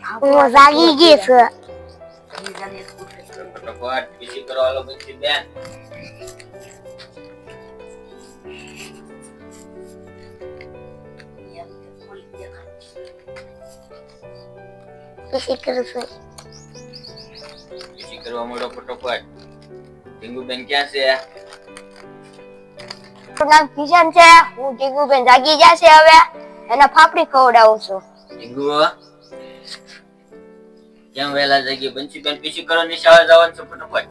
હું જાગી ગઈ છું. ફટાફટ પીસી કરો હાલો બનશી બેન. પીસી કરું છું. પીસી કરવા મળો ફટાફટ. ટીંગુબેન ક્યાં છે? મારું નામ કિશન છે. હું ટીંગુબેન જાગી ગયા છે હવે એને ફાફડી ખવડાવું છું. ટીંગુ કેમ વહેલા જાગી? બનશી બેન પીસી કરો નિશાળે જવાનું છે ફટાફટ.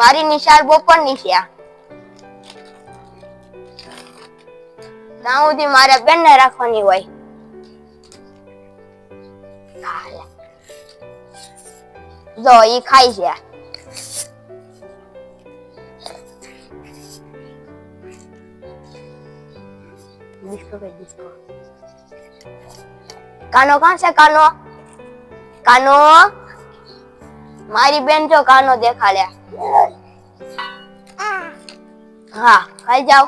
મારી નિશાળ બપોરની છે. ત્યાં સુધી મારે બેનને રાખવાની હોય. જો ઈ ખાય છે. કાનો કાં છે? કાનો કાનો મારી બેન જો કાનો દેખાડે. હા ખાઈ જાવ.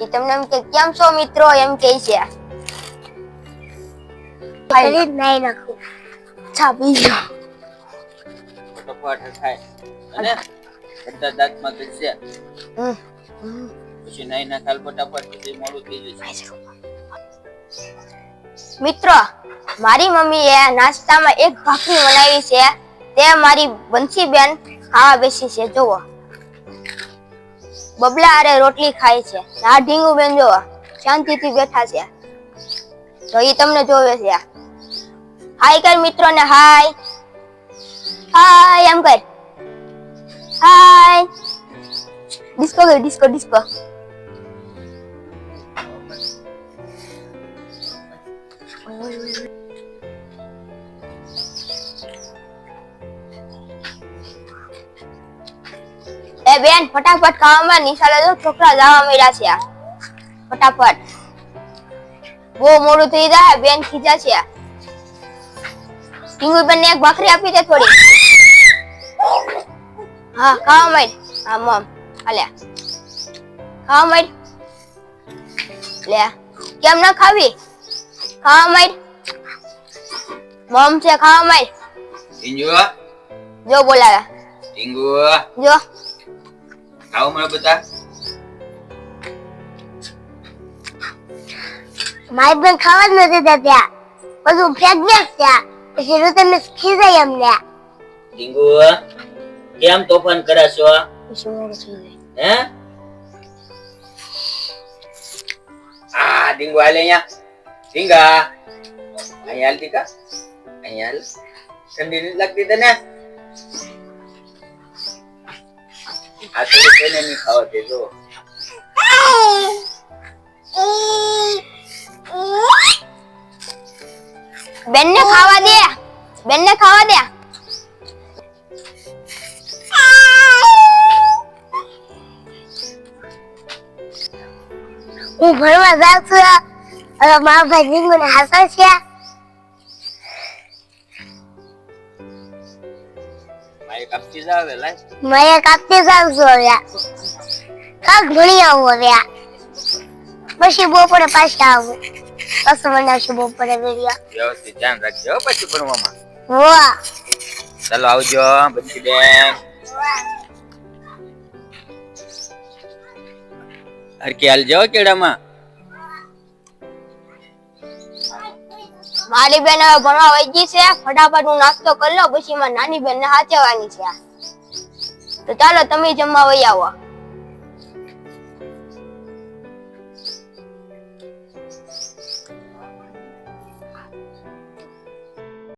ઈ તમને એમ કે કેમ છો મિત્રો એમ કે છે. ખાઈ નહીં નાખું. ચા પીજો. ફટાફટ ખાય અને બધા દાંતમાં ઘસશે. પછી નહીં ના ખાલ ફટાફટ પછી મોડું થઈ જશે. મિત્રો મારી મમ્મીએ નાસ્તામાં એક ભાખરી બનાવી છે. તે મારી બંસી બેન ખાવા બેસી છે. જોવો બબલા અરે રોટલી ખાય છે. આ ઢીંગુ બેન જોવો શાંતિથી બેઠા છે. તો ઈ તમને જોવે છે. હાય કર મિત્રો ને હાય હાય એમ કર. હાય ડિસ્કો કર ડિસ્કો ડિસ્કો. એ બેન ફટાફટ ખાવામાં નિશાળે જો છોકરા જવા મળ્યા છે. ફટાફટ બહુ મોડું થઈ જાય. બેન ખીજા છે. ટીંગુ બેન ને એક ભાખરી આપી દે થોડી. હા ખાવા માંડ. હા મમ હાલે ખાવા માંડ. લે કેમ ના ખાવી? ખાવા માંડ. મમ છે ખાવા માંડ. ટીંગુ જો બોલાવે. ટીંગુ જો આવો મારા બધા. મારી બેન ખાવા જ નથી દેતા. બધું પ્રેગ્નેન્ટ છે. પછી ઋતુ ને ખીજાય અમને. ટીંગુ કેમ તોફાન કરે છો? હે આ ટીંગુ હાલે અહીંયા. ટીંગા અહીંયા હાલ ટીકા અહીંયા હાલ. ઠંડી નથી લાગતી તને? આ તો કોઈને નહીં ખાવા દેજો. બેન ને ખાવા દે. બેન ને ખાવા દે. હું ભણવા જાઉં છું. હવે મારા ભાઈ ડીંગુ ને હાસો છે. મારે કાપતી જાવ લાય. મેં કાપતી જાઉં છું હવે. કાક ભણી આવું હવે. પછી બપોરે પાછા આવું. કશું બનાવશું બપોરે વિડિયો. વ્યવસ્થિત ધ્યાન રાખજો પછી ભણવામાં. વાહ ચાલો આવજો બચ્ચી બેન. હરકી હાલ જાઓ કેડામાં. મારી બેન હવે ભણવા વઈ ગઈ છે. ફટાફટ હું નાસ્તો કરી લો પછી મારી નાની બેન ને હાચવવાની છે. તો ચાલો તમે જમવા વઈ આવો.